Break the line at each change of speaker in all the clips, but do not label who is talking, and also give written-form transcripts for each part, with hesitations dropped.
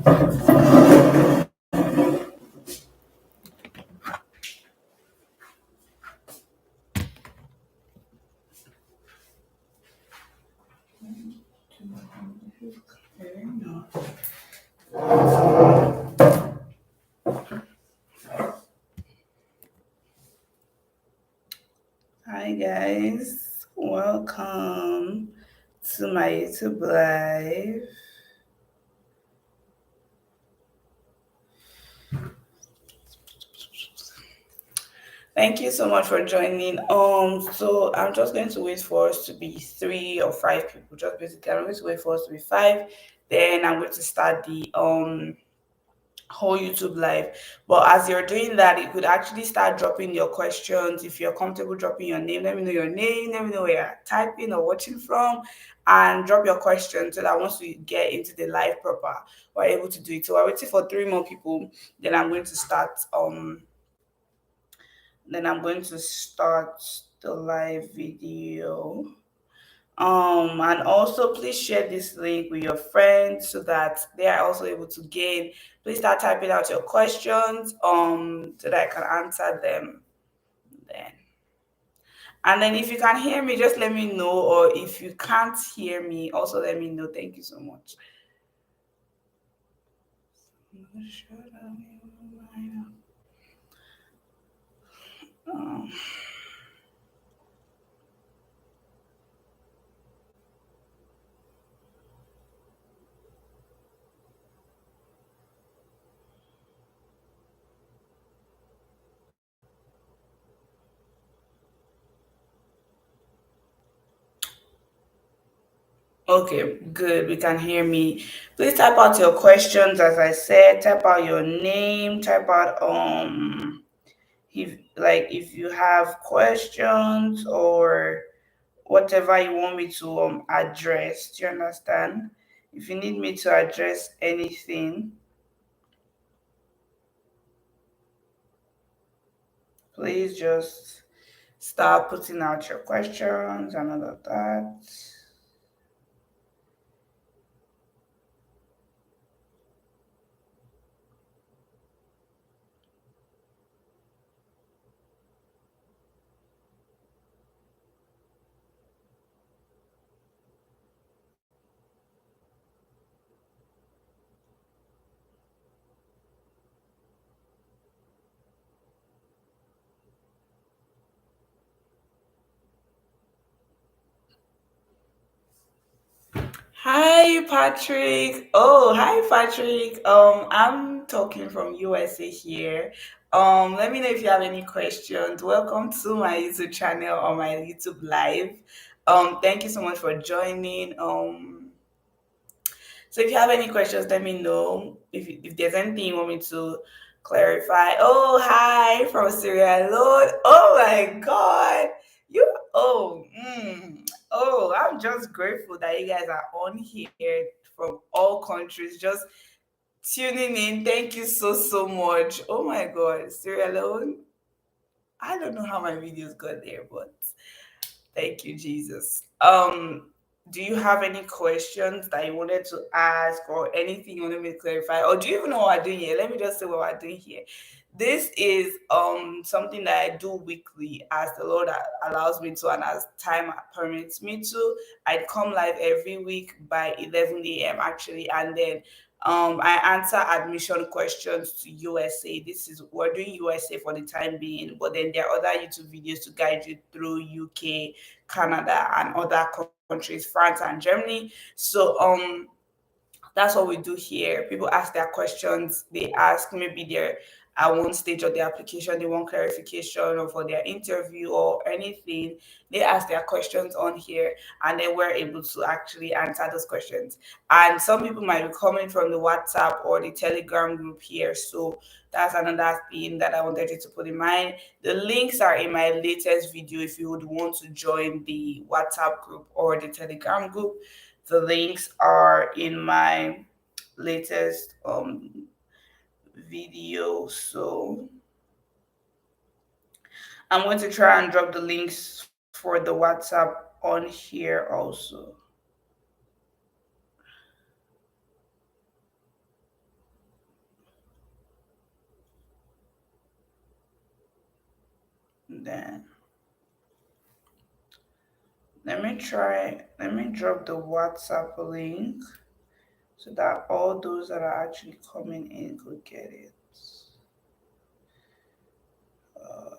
Hi guys, welcome to my YouTube live. Thank you so much for joining. So I'm just going to wait for us to be 3 or 5 people. Just basically, I'm going to wait for us to be five. Then I'm going to start the whole YouTube live. But as you're doing that, you could actually start dropping your questions. If you're comfortable dropping your name, let me know your name, let me know where you're typing or watching from, and drop your questions so that once we get into the live proper, we're able to do it. So we're waiting for 3 more people. Then I'm going to start the live video. And also please share this link with your friends so that they are also able to gain. Please start typing out your questions so that I can answer them then. And then if you can hear me, just let me know. Or if you can't hear me, also let me know. Thank you so much. Um, Okay, good. We can hear me. Please type out your questions. As I said, type out your name. Type out if you have questions or whatever you want me to address. Do you understand? If you need me to address anything, please just start putting out your questions and all of that. Hi, Patrick. Oh, hi, Patrick. I'm talking from USA here. Let me know if you have any questions. Welcome to my YouTube channel or my YouTube live. Thank you so much for joining. So if you have any questions, let me know. If there's anything you want me to clarify. Oh, hi from Sierra Leone. Oh my God. You oh, I'm just grateful that you guys are on here from all countries, just tuning in. Thank you so much. Oh my God, Sierra Leone. I don't know how my videos got there, but thank you, Jesus. Do you have any questions that you wanted to ask or anything you wanted me to clarify? Or do you even know what we're doing here? Let me just say what we're doing here. This is something that I do weekly as the Lord allows me to and as time permits me to. I come live every week by 11 a.m. actually, and then I answer admission questions to USA. This is we're doing USA for the time being, but then there are other YouTube videos to guide you through UK, Canada, and other countries, France and Germany. So that's what we do here. People ask their questions. They ask maybe they're at one stage of their application, they want clarification or for their interview or anything. They ask their questions on here and then we're able to actually answer those questions. And some people might be coming from the WhatsApp or the Telegram group here. So that's another thing that I wanted you to put in mind. The links are in my latest video if you would want to join the WhatsApp group or the Telegram group. The links are in my latest video. So I'm going to try and drop the links for the WhatsApp on here also. Then let me drop the WhatsApp link so that all those that are actually coming in could get it. Uh,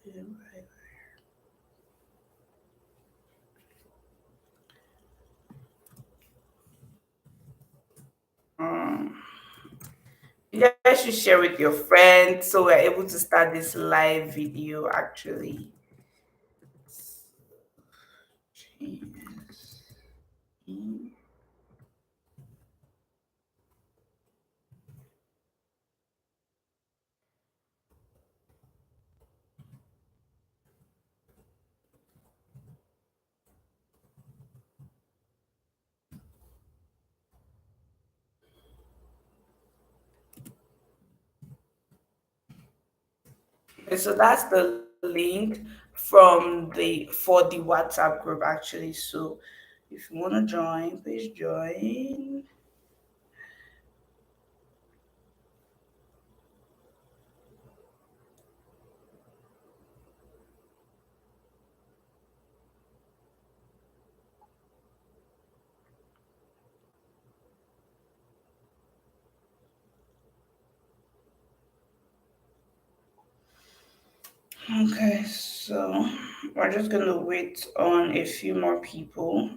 invite. um, you guys should share with your friends so we're able to start this live video actually. Yes. Okay, so that's the link from the for the WhatsApp group actually. So if you want to join, please join. Okay, so we're just gonna wait on a few more people.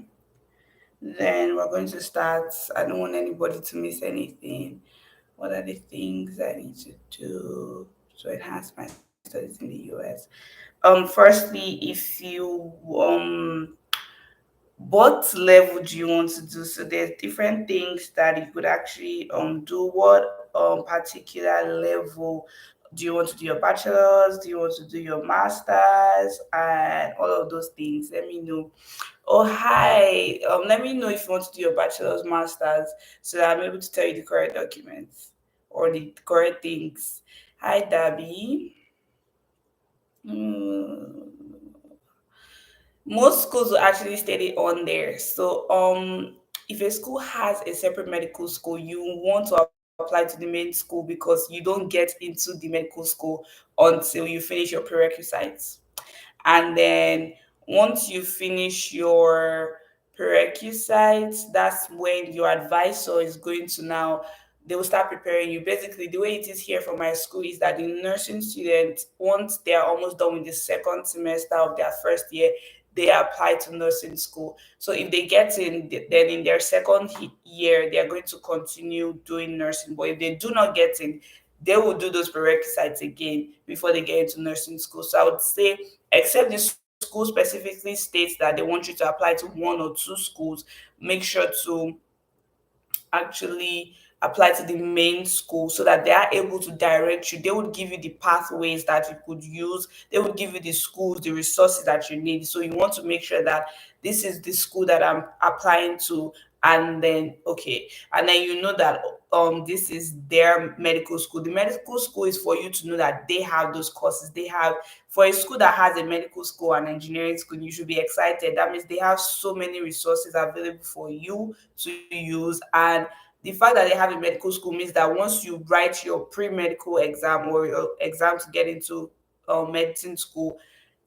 Then we're going to start. I don't want anybody to miss anything. What are the things I need to do to enhance my studies in the US? Firstly, if you what level do you want to do? So there's different things that you could actually do. What particular level do you want to do your bachelor's? Do you want to do your master's and all of those things? Let me know. Oh hi. Let me know if you want to do your bachelor's, master's, so that I'm able to tell you the correct documents or the correct things. Hi Dabby. Hmm. Most schools will actually state it on there. So if a school has a separate medical school, you want to apply to the main school because you don't get into the medical school until you finish your prerequisites. And then once you finish your prerequisites, that's when your advisor is going to now they will start preparing you. Basically, the way it is here for my school is that the nursing students, once they are almost done with the second semester of their first year, they apply to nursing school. So if they get in, then in their second year, they are going to continue doing nursing. But if they do not get in, they will do those prerequisites again before they get into nursing school. So I would say, except the school specifically states that they want you to apply to one or two schools, make sure to actually apply to the main school so that they are able to direct you. They would give you the pathways that you could use. They would give you the schools, the resources that you need. So you want to make sure that this is the school that I'm applying to, and then okay, and then you know that this is their medical school. The medical school is for you to know that they have those courses. They have for a school that has a medical school and engineering school, you should be excited. That means they have so many resources available for you to use. And the fact that they have a medical school means that once you write your pre-medical exam or your exam to get into medicine school,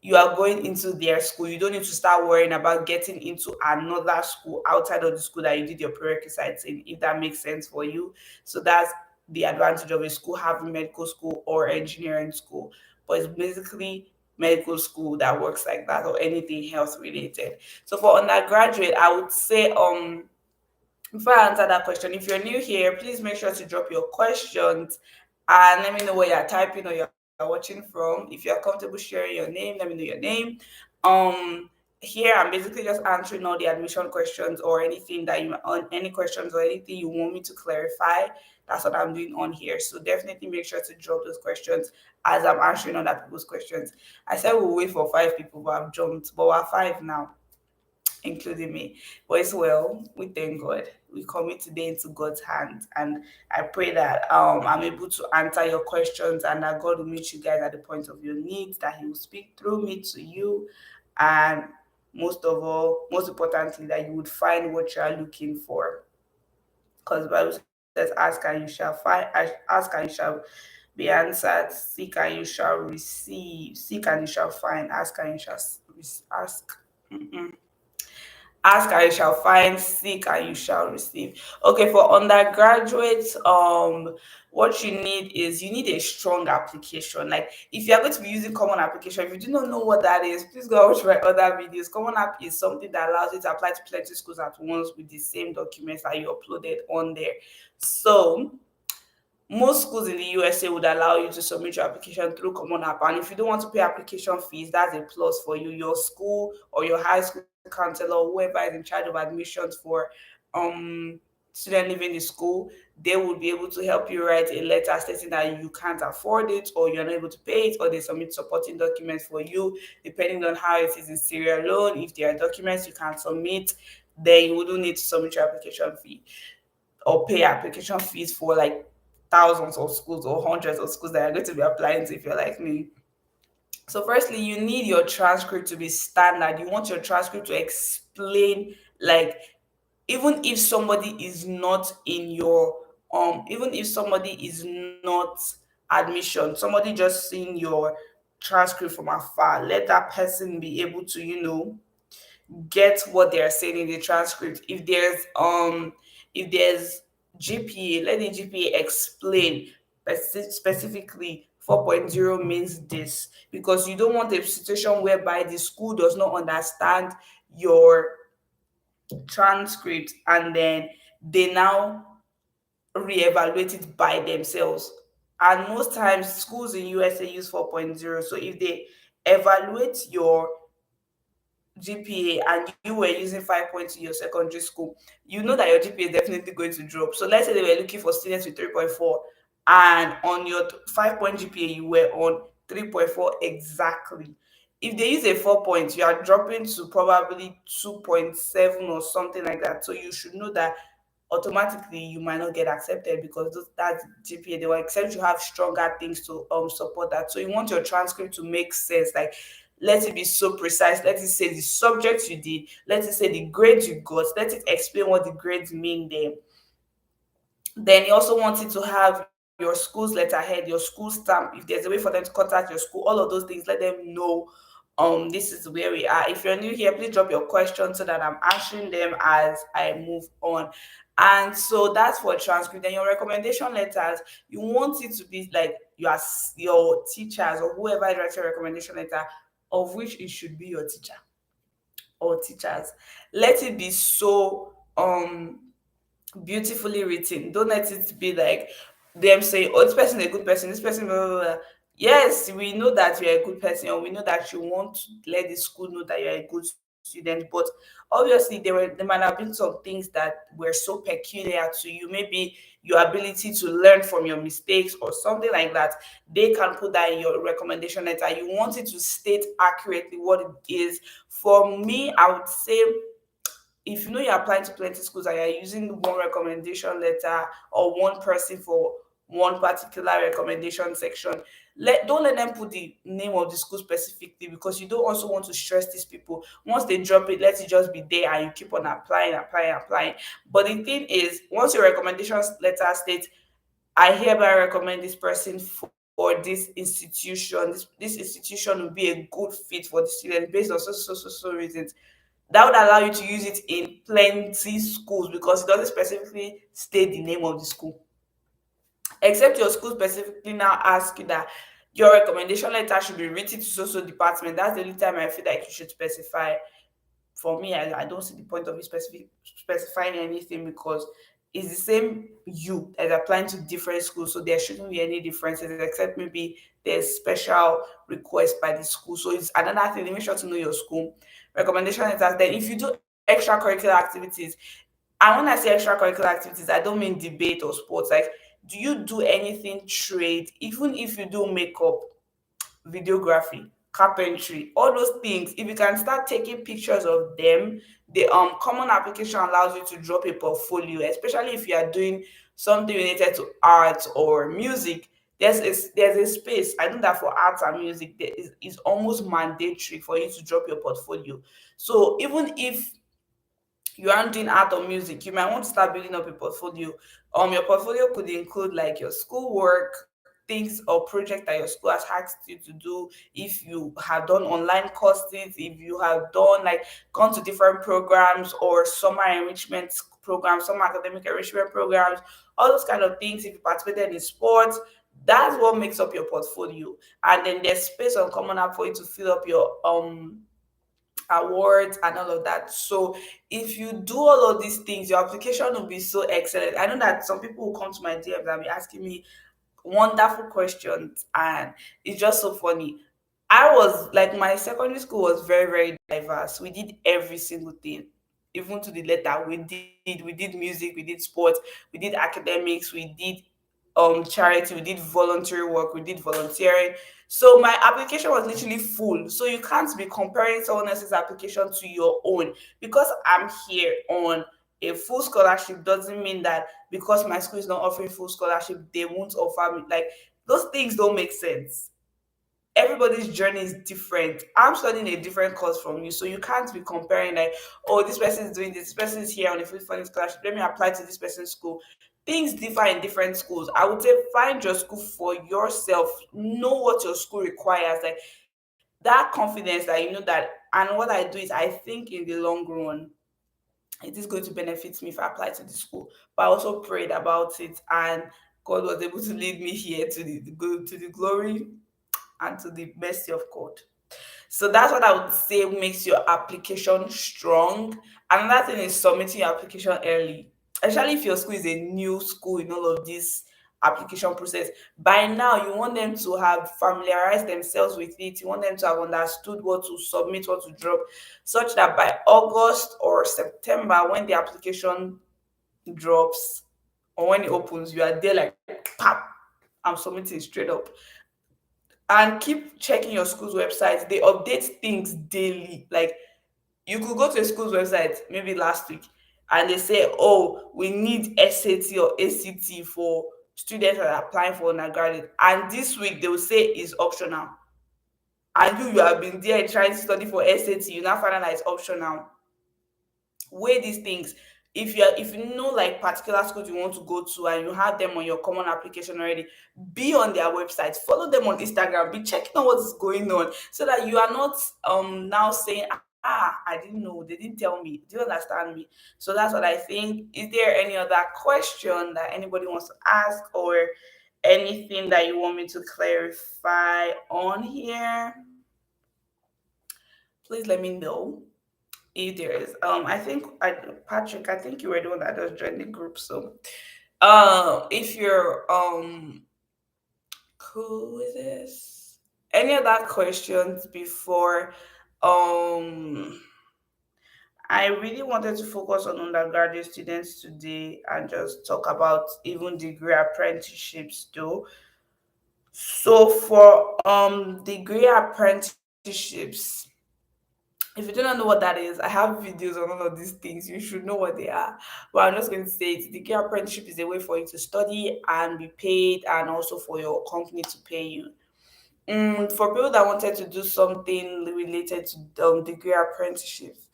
you are going into their school. You don't need to start worrying about getting into another school outside of the school that you did your prerequisites in, if that makes sense for you. So that's the advantage of a school having medical school or engineering school. But it's basically medical school that works like that, or anything health related. So for undergraduate, I would say before I answer that question, if you're new here, please make sure to drop your questions and let me know where you're typing or you're watching from. If you're comfortable sharing your name, let me know your name. Um, Here I'm basically just answering all the admission questions or anything that you on any questions or anything you want me to clarify. That's what I'm doing on here. So definitely make sure to drop those questions as I'm answering other people's questions. I said we'll wait for five people, but I've jumped. But we're five now, including me. But it's well, we thank God. We commit today into God's hands. And I pray that I'm able to answer your questions and that God will meet you guys at the point of your needs, that He will speak through me to you. And most of all, most importantly, that you would find what you are looking for. Because the Bible says, ask and you shall find, ask and you shall be answered. Seek and you shall receive. Seek and you shall find. Ask and you shall ask. Mm-mm. Ask and you shall find, seek and you shall receive. Okay, for undergraduates, what you need is you need a strong application. Like if you are going to be using common application, if you do not know what that is, please go watch my other videos. Common app is something that allows you to apply to plenty schools at once with the same documents that you uploaded on there. So most schools in the USA would allow you to submit your application through Common App. And if you don't want to pay application fees, that's a plus for you. Your school or your high school counselor, or whoever is in charge of admissions for um student living in the school, they would be able to help you write a letter stating that you can't afford it or you're not able to pay it, or they submit supporting documents for you, depending on how it is in Sierra Leone. If there are documents you can submit, then you wouldn't need to submit your application fee or pay application fees for like thousands of schools or hundreds of schools that are going to be applying to if you're like me. So, firstly, you need your transcript to be standard. You want your transcript to explain, like, even if somebody is not in your, even if somebody is not admission, somebody just seeing your transcript from afar, let that person be able to, get what they're saying in the transcript. If there's GPA, let the GPA explain specifically 4.0 means this, because you don't want a situation whereby the school does not understand your transcript and then they now reevaluate it by themselves. And most times schools in USA use 4.0. So if they evaluate your GPA and you were using 5 points in your secondary school, you know that your GPA is definitely going to drop. So let's say they were looking for students with 3.4, and on your 5 point GPA, you were on 3.4 exactly. If they use a 4 point, you are dropping to probably 2.7 or something like that. So you should know that automatically you might not get accepted because that GPA, they will accept you have stronger things to support that. So you want your transcript to make sense. Like, let it be so precise. Let it say the subjects you did. Let it say the grades you got. Let it explain what the grades mean there. Then you also want it to have your school's letterhead, your school stamp. If there's a way for them to contact your school, all of those things, let them know. This is where we are. If you're new here, please drop your questions so that I'm answering them as I move on. And so that's for transcript. Then your recommendation letters, you want it to be like your teachers or whoever writes your recommendation letter, of which it should be your teacher or teachers. Let it be so beautifully written. Don't let it be like them saying, "Oh, this person is a good person. This person." Blah, blah, blah. Yes, we know that you're a good person, or we know that you want to let the school know that you're a good student. But obviously, there might have been some things that were so peculiar to you. Maybe your ability to learn from your mistakes or something like that. They can put that in your recommendation letter. You want it to state accurately what it is. For me, I would say if you know you're applying to plenty schools and you're using one recommendation letter or one person for one particular recommendation section, don't let them put the name of the school specifically, because you don't also want to stress these people. Once they drop it, let it just be there and you keep on applying. But the thing is, once your recommendation letter states, I hereby recommend this person for this institution, this institution will be a good fit for the student based on so reasons, that would allow you to use it in plenty schools because it doesn't specifically state the name of the school. Except your school specifically now ask you that your recommendation letter should be written to so department. That's the only time I feel like you should specify. For me, I don't see the point of you specifying anything, because it's the same you as applying to different schools, so there shouldn't be any differences except maybe there's special request by the school. So it's another thing. Make sure to know your school recommendation letters. Then if you do extracurricular activities, and when I say extracurricular activities, I don't mean debate or sports. Like, do you do anything trade? Even if you do makeup, videography, carpentry, all those things, if you can start taking pictures of them, the common application allows you to drop a portfolio, especially if you are doing something related to art or music. There's a space. I know that for arts and music, there is almost mandatory for you to drop your portfolio. So even if you aren't doing art or music, you might want to start building up a portfolio. Your portfolio could include like your schoolwork, things or project that your school has asked you to do, if you have done online courses, if you have done like gone to different programs or summer enrichment programs, summer academic enrichment programs, all those kind of things, if you participated in sports, that's what makes up your portfolio. And then there's space on Common App for you to fill up your awards and all of that. So if you do all of these things, your application will be so excellent. I know that some people will come to my DMs and be asking me wonderful questions, and it's just so funny. I was like, my secondary school was very, very diverse. We did every single thing, even to the letter. We did music, we did sports, we did academics, we did charity, we did voluntary work, we did volunteering. So my application was literally full. So you can't be comparing someone else's application to your own. Because I'm here on a full scholarship doesn't mean that because my school is not offering full scholarship, they won't offer me. Like, those things don't make sense. Everybody's journey is different. I'm studying a different course from you, so you can't be comparing like, oh, this person is doing this person is here on a free funding scholarship. Let me apply to this person's school. Things differ in different schools. I would say find your school for yourself. Know what your school requires. Like that confidence that you know that. And what I do is I think in the long run, it is going to benefit me if I apply to the school. But I also prayed about it, and God was able to lead me here to the glory and to the mercy of God. So that's what I would say makes your application strong. Another thing is submitting your application early, especially if your school is a new school in all of this application process. By now, you want them to have familiarized themselves with it. You want them to have understood what to submit, what to drop, such that by August or September, when the application drops or when it opens, you are there like, pap, I'm submitting straight up. And keep checking your school's website. They update things daily. Like, you could go to a school's website maybe last week and they say, oh, we need SAT or ACT for students that are applying for undergraduate. And this week they will say it's optional. And you have been there trying to study for SAT, you now find out that it's optional. Weigh these things. If you know like particular schools you want to go to and you have them on your common application already, be on their website, follow them on Instagram, be checking on what's going on, so that you are not now saying, I didn't know, they didn't tell me. Do you understand me? So that's what I think. Is there any other question that anybody wants to ask, or anything that you want me to clarify on here? Please let me know if there is. I think Patrick, I think you were the one that just joined the group. So if you're who is this? Any other questions before I really wanted to focus on undergraduate students today and just talk about even degree apprenticeships though. So for degree apprenticeships, if you do not know what that is, I have videos on all of these things. You should know what they are. But I'm just going to say it. The care apprenticeship is a way for you to study and be paid, and also for your company to pay you. For people that wanted to do something related to degree apprenticeships,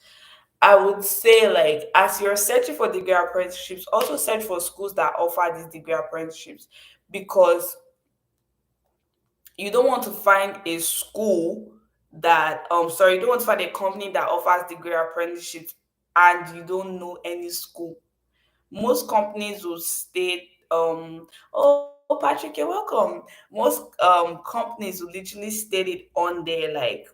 I would say, like, as you're searching for degree apprenticeships, also search for schools that offer these degree apprenticeships, because you don't want to find a school that sorry, you don't want to find a company that offers degree apprenticeships and you don't know any school. Most companies will state, oh, Patrick, you're welcome. Most companies will literally state it on there, like,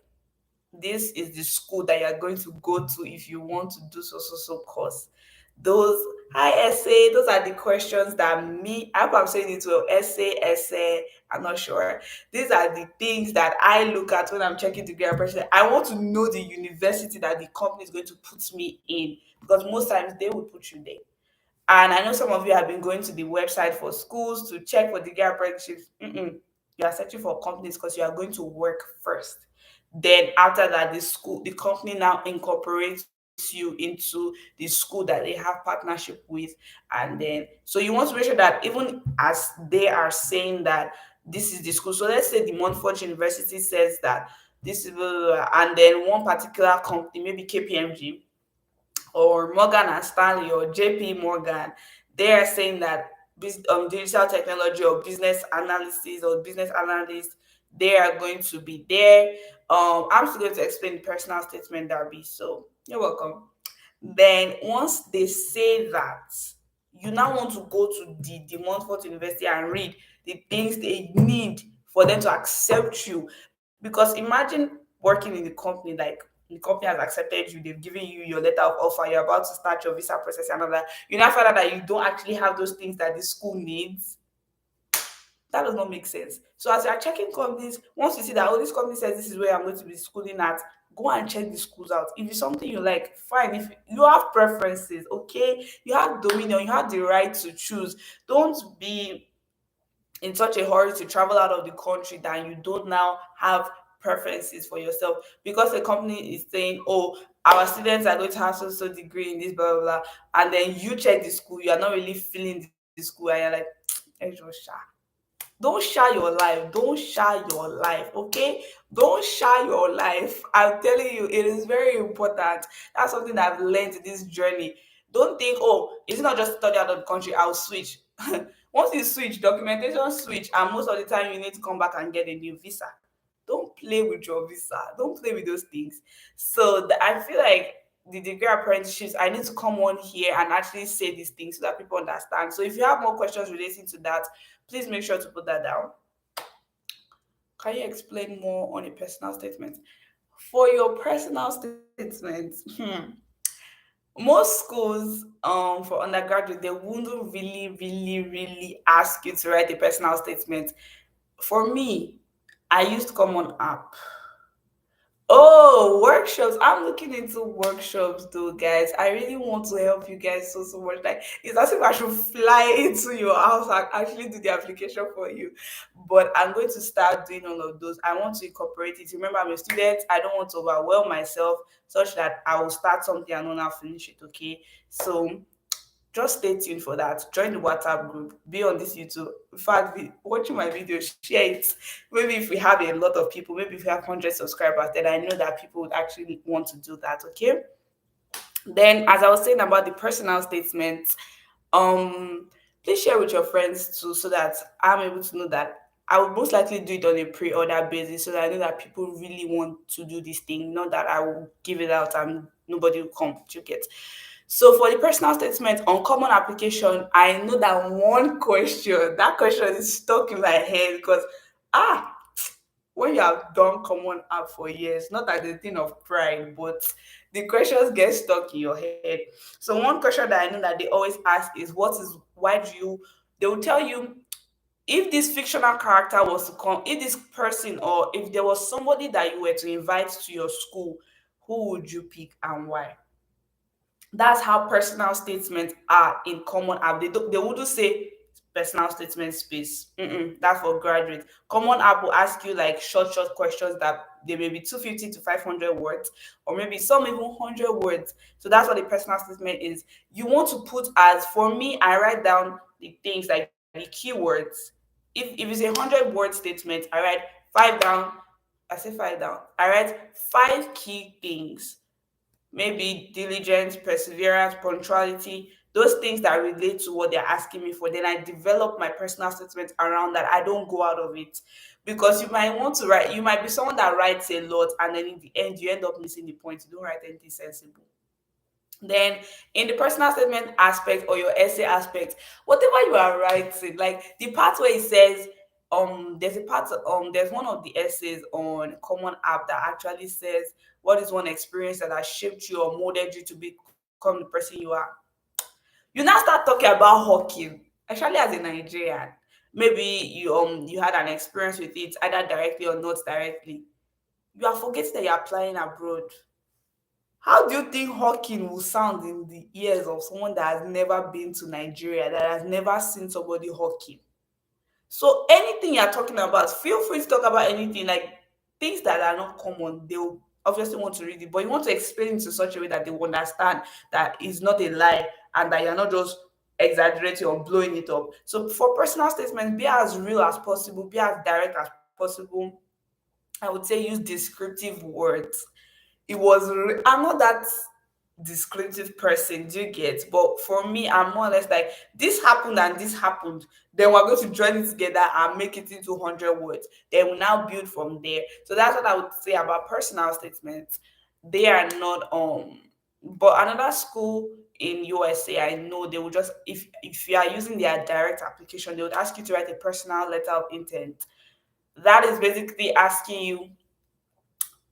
this is the school that you're going to go to if you want to do so course. Those Hi essay, those are the questions that me, I hope I'm saying it well. Essay, I'm not sure. These are the things that I look at when I'm checking degree application. I want to know the university that the company is going to put me in, because most times they will put you there. And I know some of you have been going to the website for schools to check for degree apprenticeships. You are searching for companies because you are going to work first. Then after that, the company now incorporates you into the school that they have partnership with. And then, so you want to make sure that even as they are saying that this is the school. So let's say the Montfort University says that this is blah, blah, blah, and then one particular company, maybe KPMG or Morgan and Stanley or JP Morgan, they are saying that digital technology or business analysis or business analyst, they are going to be there. I'm still going to explain the personal statement, Darby. So you're welcome. Then once they say that, you now want to go to the Montfort University and read the things they need for them to accept you. Because imagine working in the company, like the company has accepted you, they've given you your letter of offer, you're about to start your visa process and all that. You now find out that you don't actually have those things that the school needs. That does not make sense. So as you are checking companies, once you see that, oh, this company says this is where I'm going to be schooling at, go and check the schools out. If it's something you like, fine. If you have preferences, okay, you have dominion, you have the right to choose. Don't be in such a hurry to travel out of the country that you don't now have preferences for yourself because the company is saying, oh, our students are going to have so degree in this, blah, blah, blah. And then you check the school, you are not really feeling the school, and you're like, "Eh, just sha." Don't share your life. Don't share your life. Okay? Don't share your life. I'm telling you, it is very important. That's something that I've learned in this journey. Don't think, oh, it's not just study out of the country, I'll switch. Once you switch, documentation switch, and most of the time you need to come back and get a new visa. Don't play with your visa. Don't play with those things. So I feel like the degree apprenticeships, I need to come on here and actually say these things so that people understand. So if you have more questions relating to that, please make sure to put that down. Can you explain more on a personal statement? For your personal statement, most schools for undergraduate, they wouldn't really ask you to write a personal statement. For me, I used Common App. Oh, workshops. I'm looking into workshops though, guys. I really want to help you guys so much. Like it's as if I should fly into your house and actually do the application for you. But I'm going to start doing all of those. I want to incorporate it. Remember, I'm a student. I don't want to overwhelm myself such that I will start something and not finish it. Okay. So just stay tuned for that. Join the WhatsApp group. Be on this YouTube. In fact, be watching my video, share it. Maybe if we have a lot of people, maybe if we have 100 subscribers, then I know that people would actually want to do that. Okay. Then, as I was saying about the personal statements, please share with your friends too, so that I'm able to know that I will most likely do it on a pre-order basis, so that I know that people really want to do this thing, not that I will give it out and nobody will come to get. So for the personal statement on common application, I know that one question, that question is stuck in my head because ah, when you have done common app for years, not as a thing of pride, but the questions get stuck in your head. So one question that I know that they always ask is why do you, they will tell you, if this fictional character was to come, if this person or if there was somebody that you were to invite to your school, who would you pick and why? That's how personal statements are in common app. They wouldn't say personal statement space. That's for graduate. Common app will ask you like short questions that they may be 250 to 500 words, or maybe some even 100 words. So that's what the personal statement is. You want to put, as for me, I write down the things like the keywords. If it's a 100 word statement, I write five down. I say five down. I write five key things, maybe diligence, perseverance, punctuality, those things that relate to what they're asking me for. Then I develop my personal statement around that. I don't go out of it. Because you might want to write, you might be someone that writes a lot, and then in the end, you end up missing the point. You don't write anything sensible. Then in the personal statement aspect or your essay aspect, whatever you are writing, like the part where it says, there's a part, there's one of the essays on common app that actually says what is one experience that has shaped you or molded you to become the person you are. You now start talking about hawking, especially as a Nigerian. Maybe you had an experience with it either directly or not directly. You are forgetting that you're applying abroad. How do you think hawking will sound in the ears of someone that has never been to Nigeria, that has never seen somebody hawking? So anything you're talking about, feel free to talk about anything, like things that are not common. They'll obviously want to read it, but you want to explain it to such a way that they will understand that it's not a lie and that you're not just exaggerating or blowing it up. So for personal statements, be as real as possible, be as direct as possible. I would say use descriptive words. I'm not that. descriptive person, do you get? But for me, I'm more or less like, this happened and this happened. Then we're going to join it together and make it into 100 words. Then we now build from there. So that's what I would say about personal statements. They are not but another school in USA, I know they will just, if you are using their direct application, they would ask you to write a personal letter of intent. That is basically asking you,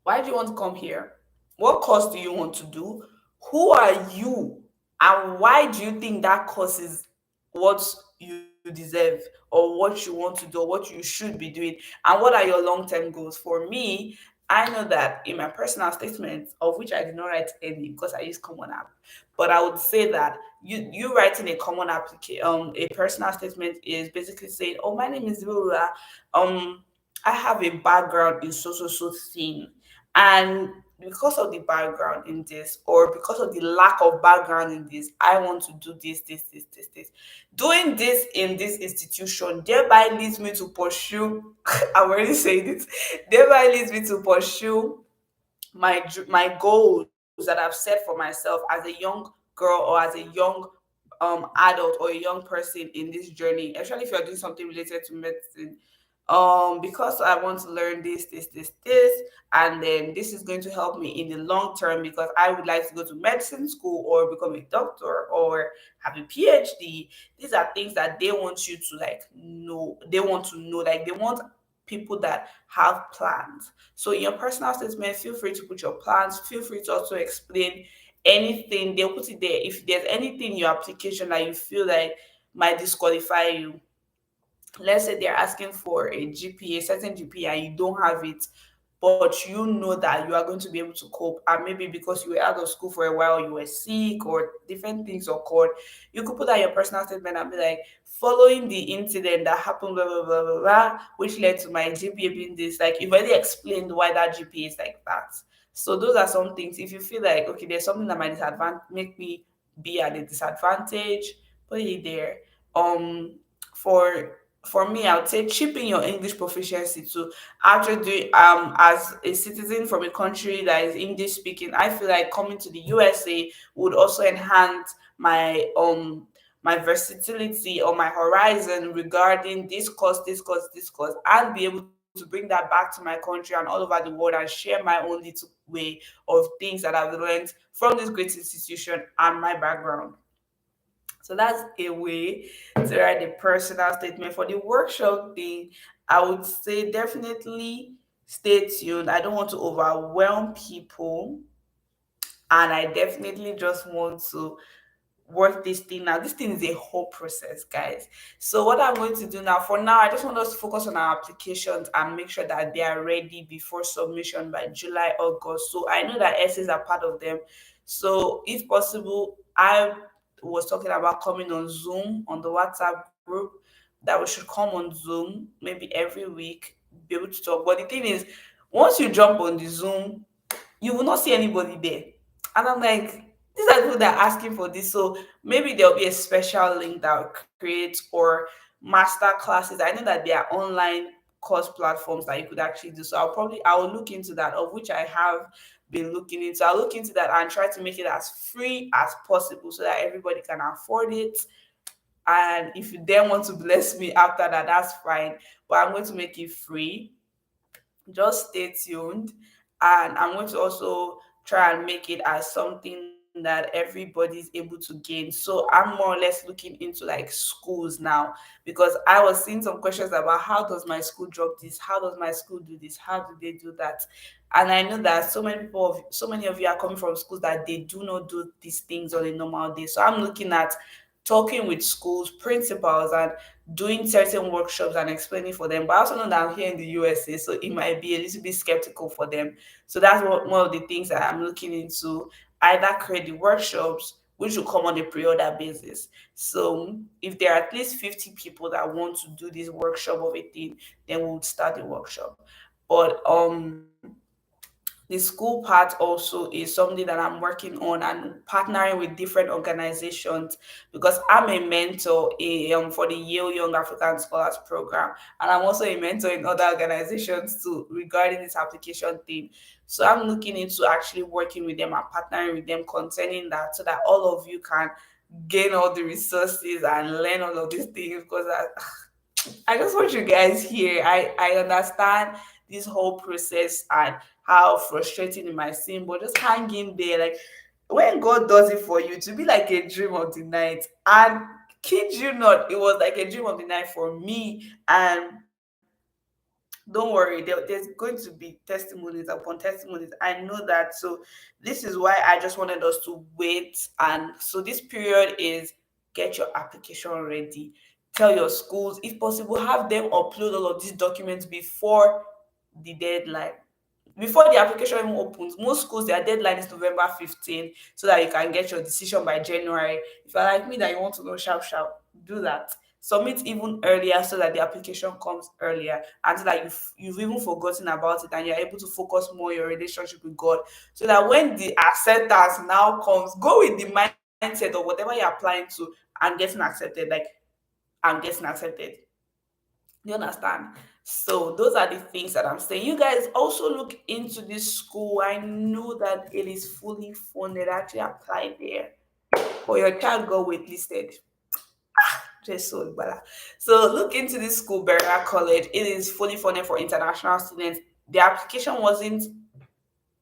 why do you want to come here? What course do you want to do? Who are you? And why do you think that course is what you deserve, or what you want to do, or what you should be doing? And what are your long term goals? For me, I know that in my personal statements, of which I did not write any because I use Common App, but I would say that you writing a common application, a personal statement is basically saying, "Oh, my name is Rula. Um, I have a background in so thing, and because of the background in this, or because of the lack of background in this, I want to do this. Doing this in this institution thereby leads me to pursue." I'm already saying it. Thereby leads me to pursue my goals that I've set for myself as a young girl, or as a young adult, or a young person in this journey, especially if you're doing something related to medicine. Because I want to learn this, and then this is going to help me in the long term, because I would like to go to medicine school, or become a doctor, or have a PhD. These are things that they want you to like know. They want to know, like they want people that have plans. So in your personal statement, feel free to put your plans. Feel free to also explain anything. They'll put it there. If there's anything in your application that you feel like might disqualify you, let's say they're asking for a GPA, certain GPA, and you don't have it, but you know that you are going to be able to cope, and maybe because you were out of school for a while, you were sick, or different things occurred, you could put that in your personal statement and be like, following the incident that happened, blah blah blah blah blah, which led to my GPA being this. Like, you've already explained why that GPA is like that. So those are some things. If you feel like, okay, there's something that might make me be at a disadvantage, put it there. Um, for for me, I would say chipping your English proficiency to actually do as a citizen from a country that is English speaking. I feel like coming to the USA would also enhance my versatility or my horizon regarding this course, and be able to bring that back to my country and all over the world, and share my own little way of things that I've learned from this great institution and my background. So that's a way to write a personal statement. For the workshop thing, I would say definitely stay tuned. I don't want to overwhelm people, and I definitely just want to work this thing now. This thing is a whole process, guys. So what I'm going to do now, for now, I just want us to focus on our applications and make sure that they are ready before submission by July, August. So I know that essays are part of them. So if possible, I was talking about coming on Zoom, on the WhatsApp group, that we should come on Zoom maybe every week, be able to talk. But the thing is, once you jump on the Zoom, you will not see anybody there. And I'm like, these are people that are asking for this. So maybe there'll be a special link that will create, or master classes. I know that there are online course platforms that you could actually do. So I will look into that, of which I have been looking into. I'll look into that and try to make it as free as possible so that everybody can afford it. And if you then want to bless me after that, that's fine. But I'm going to make it free. Just stay tuned, and I'm going to also try and make it as something that everybody's able to gain. So I'm more or less looking into like schools now, because I was seeing some questions about, how does my school drop this, how does my school do this, how do they do that? And I know that so many of you are coming from schools that they do not do these things on a normal day. So I'm looking at talking with schools, principals, and doing certain workshops and explaining for them. But I also know that I'm here in the USA, so it might be a little bit skeptical for them. So that's one of the things that I'm looking into. Either create the workshops, which will come on a pre-order basis. So if there are at least 50 people that want to do this workshop of a thing, then we'll start the workshop. But the school part also is something that I'm working on and partnering with different organizations because I'm a mentor for the Yale Young African Scholars Program, and I'm also a mentor in other organizations too regarding this application thing. So I'm looking into actually working with them and partnering with them concerning that so that all of you can gain all the resources and learn all of these things because I just want you guys here. I understand this whole process and how frustrating it might seem, but just hang in there. Like when God does it for you, to be like a dream of the night. And kid you not, it was like a dream of the night for me. And don't worry, there's going to be testimonies upon testimonies. I know that. So this is why I just wanted us to wait. And so this period is get your application ready. Tell your schools, if possible, have them upload all of these documents before the deadline, before the application even opens. Most schools, their deadline is November 15th, so that you can get your decision by January. If you're like me that you want to know sharp sharp, do that. Submit even earlier so that the application comes earlier and so that you've even forgotten about it and you're able to focus more on your relationship with God. So that when the acceptance now comes, go with the mindset of whatever you're applying to and getting accepted. Like, I'm getting accepted. You understand? So those are the things that I'm saying. You guys also look into this school. I know that it is fully funded. Actually apply there. For your child got waitlisted. Just so bala. So look into this school, Berea College. It is fully funded for international students. The application wasn't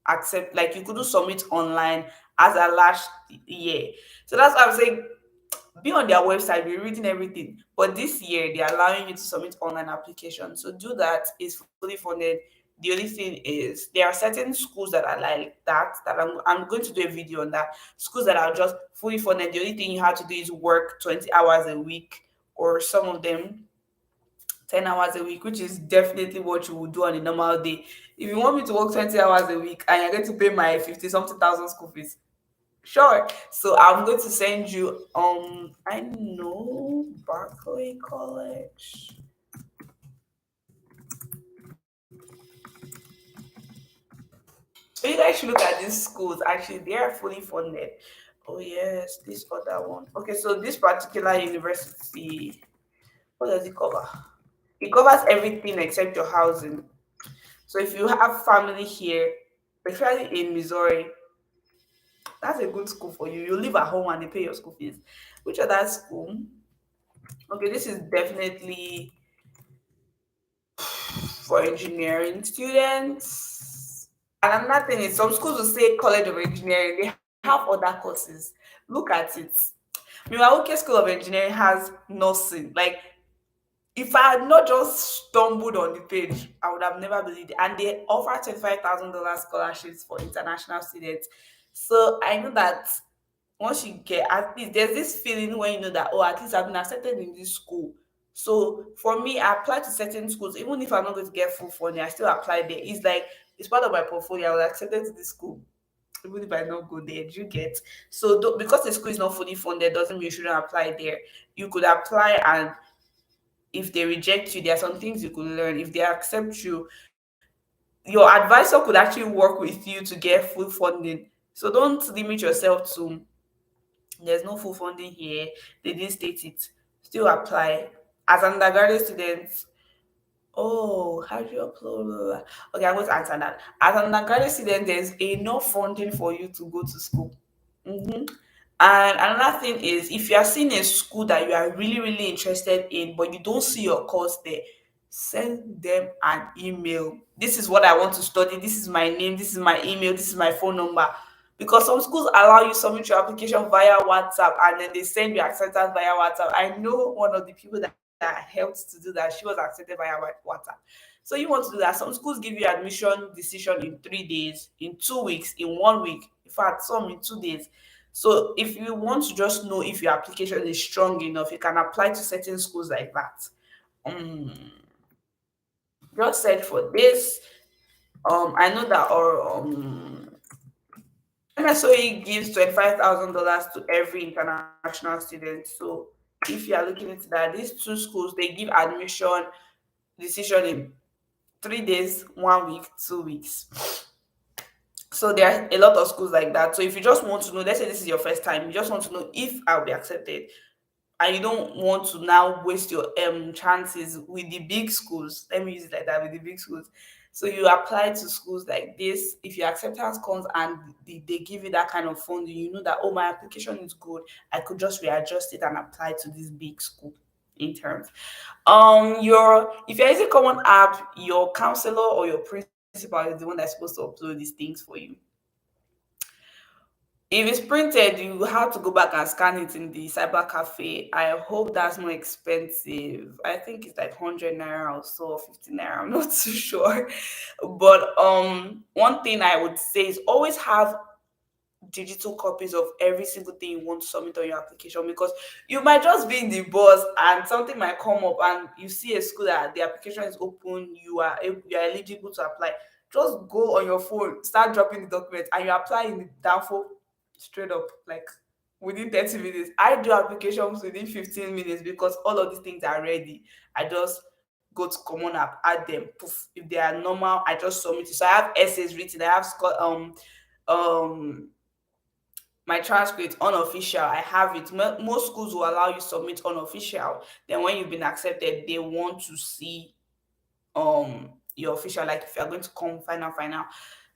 accept like you couldn't submit online as a last year. So that's why I'm saying be on their website, be reading everything. But this year, they're allowing you to submit online applications. So do that. It's fully funded. The only thing is there are certain schools that are like that, I'm going to do a video on that. Schools that are just fully funded. The only thing you have to do is work 20 hours a week, or some of them 10 hours a week, which is definitely what you would do on a normal day. If you want me to work 20 hours a week and you're going to pay my 50 something thousand school fees, sure. So I'm going to send you I know Berkeley College. So you guys should look at these schools. Actually, they are fully funded. Oh yes, this other one. Okay, so this particular university, what does it cover? It covers everything except your housing. So if you have family here, especially in Missouri, that's a good school for you. You live at home and they pay your school fees. Which other school? Okay, this is definitely for engineering students. And another thing is some schools will say College of Engineering, they have other courses. Look at it. Milwaukee School of Engineering has nursing. Like if I had not just stumbled on the page, I would have never believed it. And they offer $25,000 scholarships for international students. So I know that once you get at least there's this feeling when you know that oh at least I've been accepted in this school. So for me, I apply to certain schools, even if I'm not going to get full funding, I still apply there. It's like it's part of my portfolio. I was accepted to this school, even if I don't go there. Do you get? So because the school is not fully funded, doesn't mean you shouldn't apply there. You could apply, and if they reject you, there are some things you could learn. If they accept you, your advisor could actually work with you to get full funding. So don't limit yourself to there's no full funding here. They didn't state it. Still apply. As an undergraduate student, oh, how do you upload? Okay, I'm going to answer that. As an undergraduate student, there's enough funding for you to go to school. Mhm. And another thing is, if you are seeing a school that you are really, really interested in, but you don't see your course there, send them an email. This is what I want to study. This is my name. This is my email. This is my phone number. Because some schools allow you submit your application via WhatsApp and then they send you acceptance via WhatsApp. I know one of the people that helped to do that. She was accepted via WhatsApp. So you want to do that. Some schools give you admission decision in 3 days, in 2 weeks, in 1 week. In fact, some in 2 days. So if you want to just know if your application is strong enough, you can apply to certain schools like that. Um, just search for this. I know that our MSOE gives $25,000 to every international student. So if you are looking into that, these two schools they give admission decision in 3 days, 1 week, 2 weeks. So there are a lot of schools like that. So if you just want to know, let's say this is your first time, you just want to know if I'll be accepted, and you don't want to now waste your chances with the big schools. Let me use it like that, with the big schools. So you apply to schools like this. If your acceptance comes and they give you that kind of funding, you know that, oh, my application is good. I could just readjust it and apply to this big school in terms. Your If you're using common app, your counselor or your principal is the one that's supposed to upload these things for you. If it's printed, you have to go back and scan it in the cyber cafe. I hope that's more expensive. I think it's like 100 naira or so, or 50 naira. I'm not too sure. But one thing I would say is always have digital copies of every single thing you want to submit on your application, because you might just be in the bus and something might come up and you see a school that the application is open, you are eligible to apply. Just go on your phone, start dropping the documents, and you apply in the downfall straight up, like within 30 minutes. I do applications within 15 minutes because all of these things are ready. I just go to common app, add them, poof. If they are normal, I just submit it. So I have essays written, I have um my transcript unofficial, I have it. Most schools will allow you submit unofficial. Then when you've been accepted, they want to see your official, like if you're going to come final.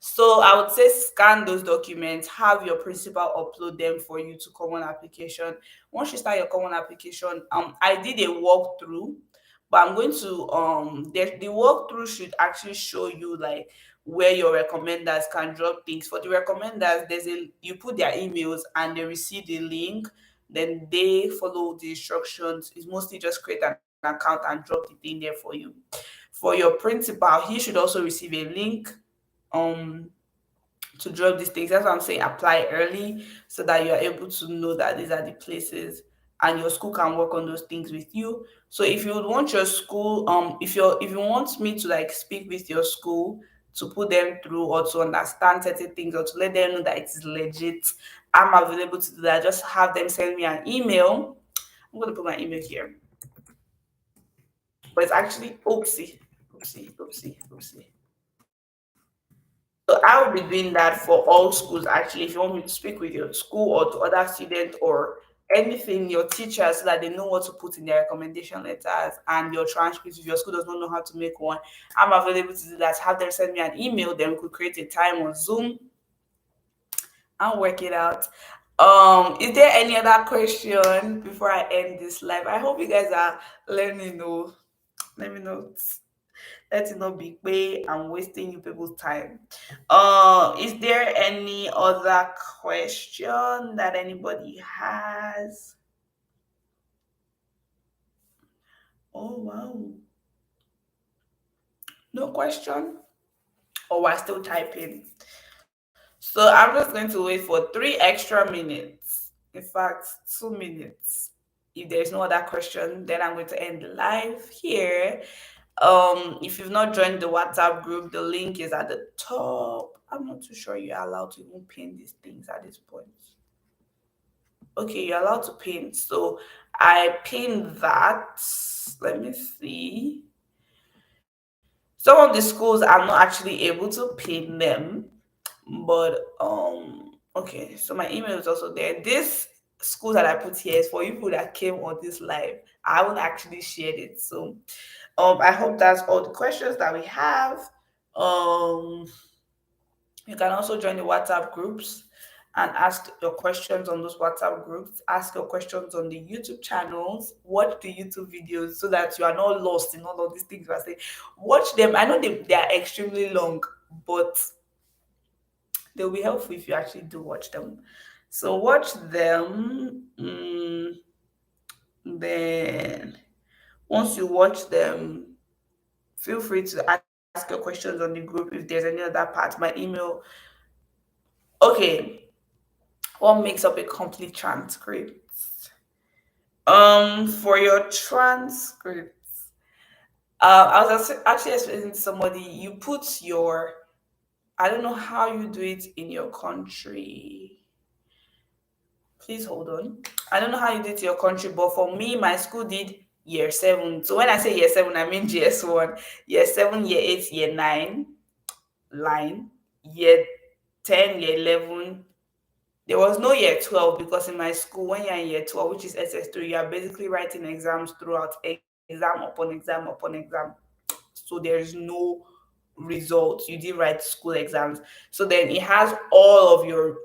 So I would say scan those documents, have your principal upload them for you to common application. Once you start your common application, I did a walkthrough, but I'm going to the walkthrough should actually show you like where your recommenders can drop things. For the recommenders, you put their emails and they receive the link, then they follow the instructions. It's mostly just create an account and drop the thing there for you. For your principal, he should also receive a link um to drop these things. That's what I'm saying. Apply early so that you're able to know that these are the places, and your school can work on those things with you. So if you would want your school, if you want me to like speak with your school to put them through or to understand certain things or to let them know that it is legit, I'm available to do that. Just have them send me an email. I'm gonna put my email here. But it's actually oopsie. So I will be doing that for all schools actually. If you want me to speak with your school or to other students or anything, your teachers, so that they know what to put in their recommendation letters and your transcripts. If your school does not know how to make one, I'm available to do that. Have them send me an email, then we could create a time on Zoom and work it out. Is there any other question before I end this live? I hope you guys are learning. Oh, let me know. Let it not be way I'm wasting you people's time. Is there any other question that anybody has? Oh wow. No question? Or we're still typing. So I'm just going to wait for 3 extra minutes. In fact, 2 minutes. If there's no other question, then I'm going to end the live here. If you've not joined the WhatsApp group, the link is at the top. I'm not too sure you're allowed to even pin these things at this point. Okay, you're allowed to pin. So I pinned that. Let me see. Some of the schools I'm not actually able to pin them, but okay, so my email is also there. This school that I put here is for people that came on this live. I haven't actually shared it. So I hope that's all the questions that we have. Um, you can also join the WhatsApp groups and ask your questions on those WhatsApp groups. Ask your questions on the YouTube channels. Watch the YouTube videos so that you are not lost in all of these things I say. Watch them. I know they are extremely long, but they'll be helpful if you actually do watch them. So watch them. Then once you watch them, feel free to ask your questions on the group if there's any other part. My email. Okay, what makes up a complete transcript? For your transcript, I was actually explaining to somebody. You put your. I don't know how you do it in your country. Please hold on. I don't know how you did to your country, but for me, my school did year seven. So when I say year seven, I mean GS1, year seven, year eight, year nine, line, year 10, year 11. There was no year 12 because in my school, when you're in year 12, which is SS3, you are basically writing exams throughout, exam upon exam upon exam. So there is no results. You did write school exams. So then it has all of your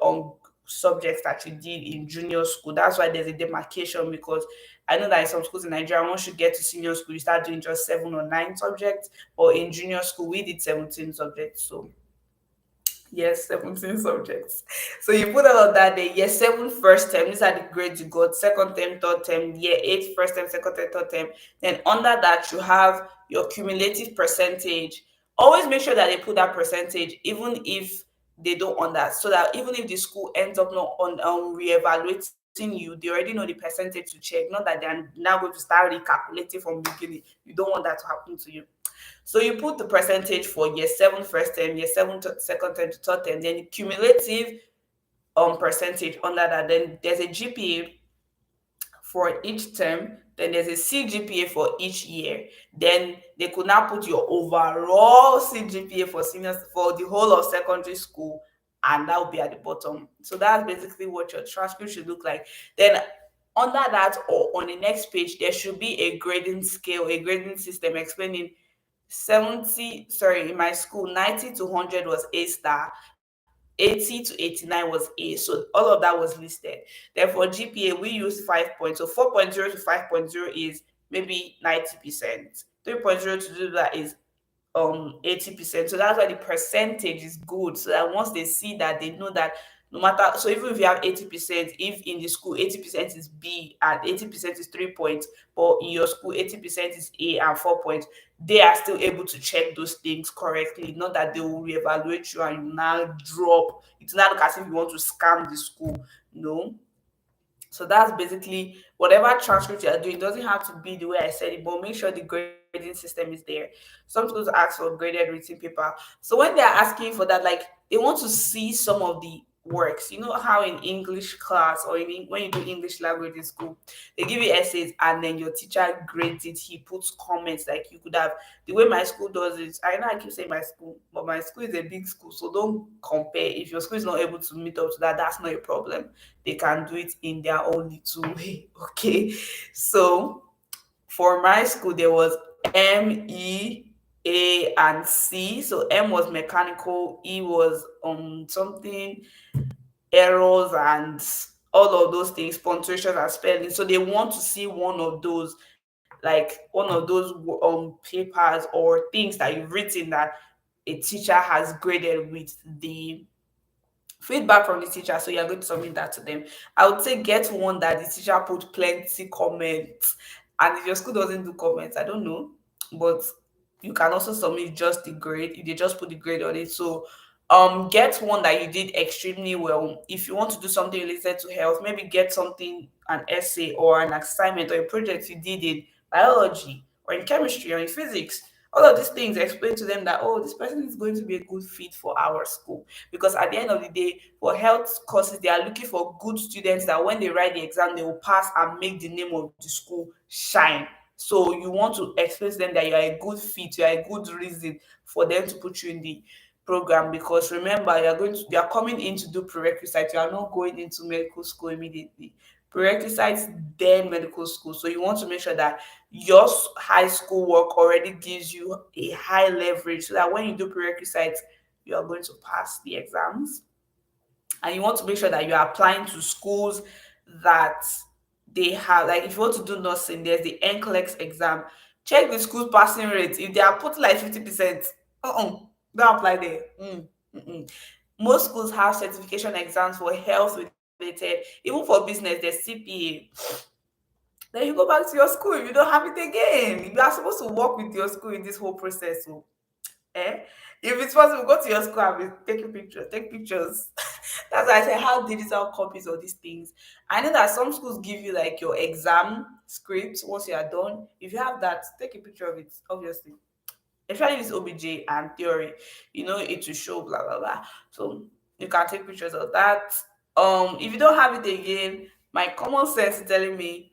subjects that you did in junior school. That's why there's a demarcation, because I know that in some schools in Nigeria, once you get to senior school, you start doing just 7 or 9 subjects. But in junior school, we did 17 subjects. So yes, 17 subjects. So you put all of that there. Year seven first term, these are the grades you got. Second term, third term, year eight, first term, second term, third term. Then under that, you have your cumulative percentage. Always make sure that they put that percentage, even if they don't under, so that even if the school ends up not on reevaluating you, they already know the percentage to check. Not that they're now going to start recalculating from beginning. You don't want that to happen to you. So you put the percentage for year seven first term, year seven second term to third term, then the cumulative percentage under that. Then there's a GPA for each term, then there's a CGPA for each year. Then they could now put your overall CGPA for seniors for the whole of secondary school, and that will be at the bottom. So that's basically what your transcript should look like. Then under that, or on the next page, there should be a grading scale, a grading system explaining 70, sorry, in my school, 90 to 100 was A star, 80 to 89 was A. So all of that was listed. Then for GPA, we use 5 points. So 4.0 to 5.0 is maybe 90%. 3.0 to do that is 80%. So that's why the percentage is good. So that once they see that, they know that no matter, so even if you have 80%, if in the school 80% is B and 80% is 3 points, but in your school 80% is A and 4 points, they are still able to check those things correctly. Not that they will reevaluate you and you now drop. It's not look as if you want to scam the school. No. So that's basically whatever transcript you are doing. It doesn't have to be the way I said it, but make sure the grading system is there. Some schools ask for graded written paper. So when they're asking for that, like they want to see some of the works. You know how in English class or when you do English language in school, they give you essays and then your teacher grades it. He puts comments like you could have. The way my school does it, I know I keep saying my school, but my school is a big school, so don't compare. If your school is not able to meet up to that, that's not a problem. They can do it in their own little way. Okay. So for my school, there was M, E, A, and C. So M was mechanical, E was something errors and all of those things, punctuation and spelling. So they want to see one of those, like one of those papers or things that you've written that a teacher has graded with the feedback from the teacher. So you're going to submit that to them. I would say get one that the teacher put plenty comments. And if your school doesn't do comments, I don't know. But you can also submit just the grade if they just put the grade on it. So get one that you did extremely well. If you want to do something related to health, maybe get something, an essay or an assignment or a project you did in biology or in chemistry or in physics. All of these things, explain to them that, oh, this person is going to be a good fit for our school. Because at the end of the day, for health courses, they are looking for good students that when they write the exam, they will pass and make the name of the school shine. So you want to explain to them that you are a good fit, you are a good reason for them to put you in the program. Because remember, you are coming in to do prerequisites. You are not going into medical school immediately. Prerequisites, then medical school. So you want to make sure that your high school work already gives you a high leverage, so that when you do prerequisites, you are going to pass the exams. And you want to make sure that you are applying to schools that they have, like if you want to do nursing, there's the NCLEX exam. Check the school passing rate. If they are putting like 50%, don't apply there. Mm. Most schools have certification exams for health related, even for business, there's CPA. Then you go back to your school if you don't have it again. You are supposed to work with your school in this whole process. So, eh? If it's possible, go to your school and taking pictures. Take pictures. That's why I say how digital copies of these things. I know that some schools give you like your exam script once you are done. If you have that, take a picture of it, obviously. Especially if it's OBJ and theory, it will show blah blah blah. So you can take pictures of that. If you don't have it again, my common sense is telling me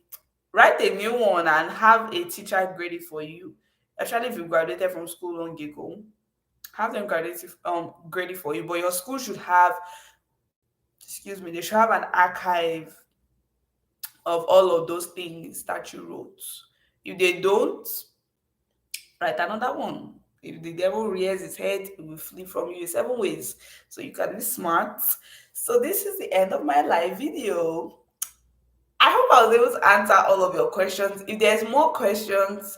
write a new one and have a teacher grade it for you. Especially if you graduated from school long ago, have them graded for you. But your school should have, excuse me, they should have an archive of all of those things that you wrote. If they don't, write another one. If the devil rears his head, it will flee from you in 7 ways. So you can be smart. So this is the end of my live video. I hope I was able to answer all of your questions. If there's more questions,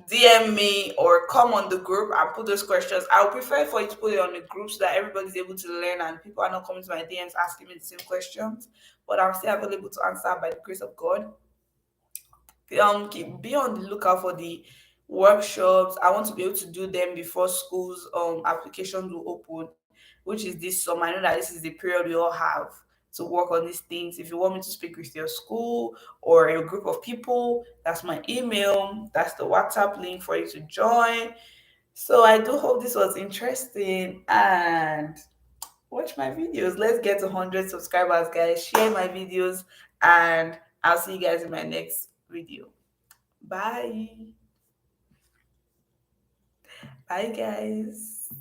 DM me or come on the group and put those questions. I would prefer for you to put it on the group so that everybody's able to learn and people are not coming to my DMs asking me the same questions. But I'm still available to answer by the grace of God. Be on the lookout for the workshops. I want to be able to do them before schools applications will open, which is this summer. I know that this is the period we all have to work on these things. If you want me to speak with your school or a group of people, that's my email, that's the WhatsApp link for you to join. So I do hope this was interesting, and watch my videos. Let's get to 100 subscribers, guys. Share my videos, and I'll see you guys in my next video. Bye. Bye, guys.